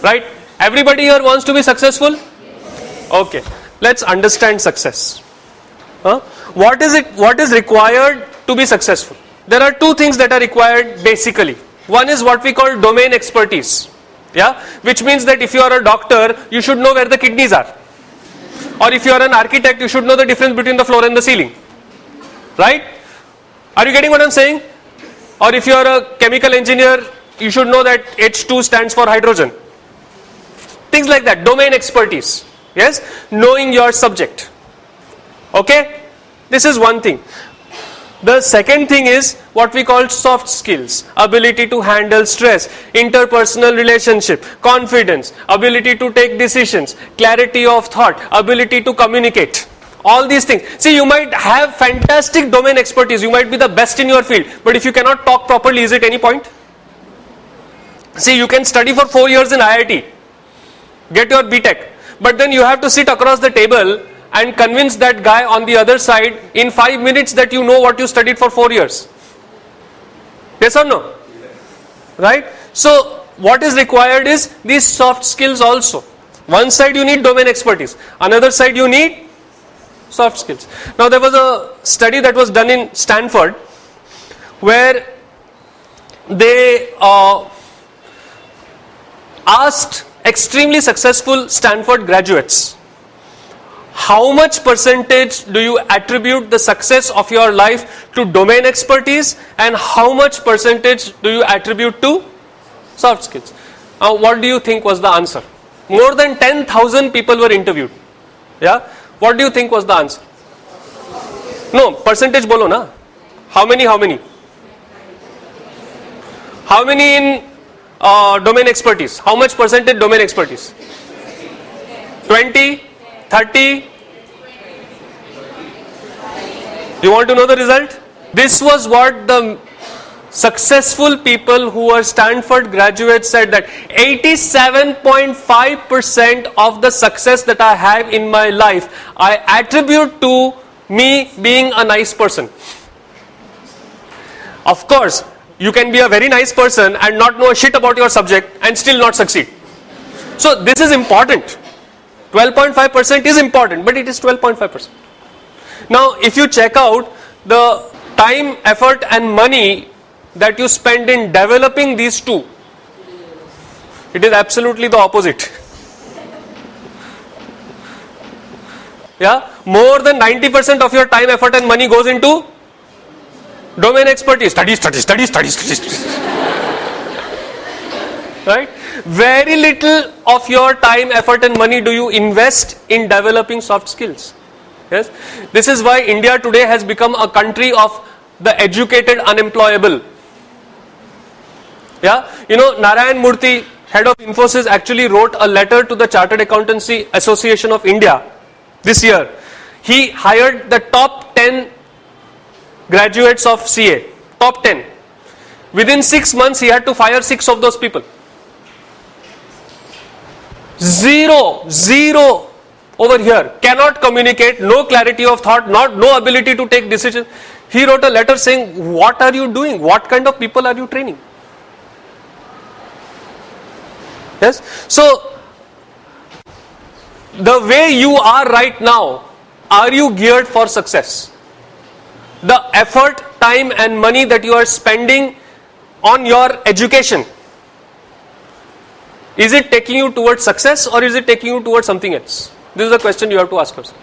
Right? Everybody here wants to be successful? Okay. Let's understand success. What is required to be successful? There are two things that are required basically. One is what we call domain expertise. Yeah? Which means that if you are a doctor, you should know where the kidneys are. Or if you are an architect, you should know the difference between the floor and the ceiling. Right? Are you getting what I'm saying? Or if you are a chemical engineer, you should know that H2 stands for hydrogen. Things like that, domain expertise. Yes? Knowing your subject. Okay? This is one thing. The second thing is what we call soft skills. Ability to handle stress, interpersonal relationship, confidence, ability to take decisions, clarity of thought, ability to communicate. All these things. See, you might have fantastic domain expertise. You might be the best in your field. But if you cannot talk properly, is it any point? See, you can study for 4 years in IIT. Get your BTech. But then you have to sit across the table and convince that guy on the other side in 5 minutes that you know what you studied for 4 years. Yes or no? Right? So, what is required is these soft skills also. One side you need domain expertise. Another side you need soft skills. Now, there was a study that was done in Stanford where they asked extremely successful Stanford graduates, how much percentage do you attribute the success of your life to domain expertise and how much percentage do you attribute to soft skills? Now, what do you think was the answer? More than 10,000 people were interviewed. Yeah? What do you think was the answer? No, percentage bolo na. How many? How many in domain expertise? How much percentage domain expertise? 20? 30? You want to know the result? This was what the successful people who were Stanford graduates said, that 87.5% of the success that I have in my life, I attribute to me being a nice person. Of course, you can be a very nice person and not know a shit about your subject and still not succeed. So this is important. 12.5% is important, but it is 12.5%. Now, if you check out the time, effort and money that you spend in developing these two, it is absolutely the opposite. Yeah? More than 90% of your time, effort and money goes into domain expertise. Study. Right? Very little of your time, effort and money do you invest in developing soft skills. Yes? This is why India today has become a country of the educated unemployable. Yeah? You know, Narayan Murthy, head of Infosys, actually wrote a letter to the Chartered Accountancy Association of India this year. He hired the top 10 graduates of CA. Top 10. Within 6 months, he had to fire 6 of those people. Zero over here. Cannot communicate, no clarity of thought, no ability to take decisions. He wrote a letter saying, what are you doing? What kind of people are you training? Yes? So, the way you are right now, are you geared for success? The effort, time and money that you are spending on your education, is it taking you towards success or is it taking you towards something else? This is the question you have to ask yourself.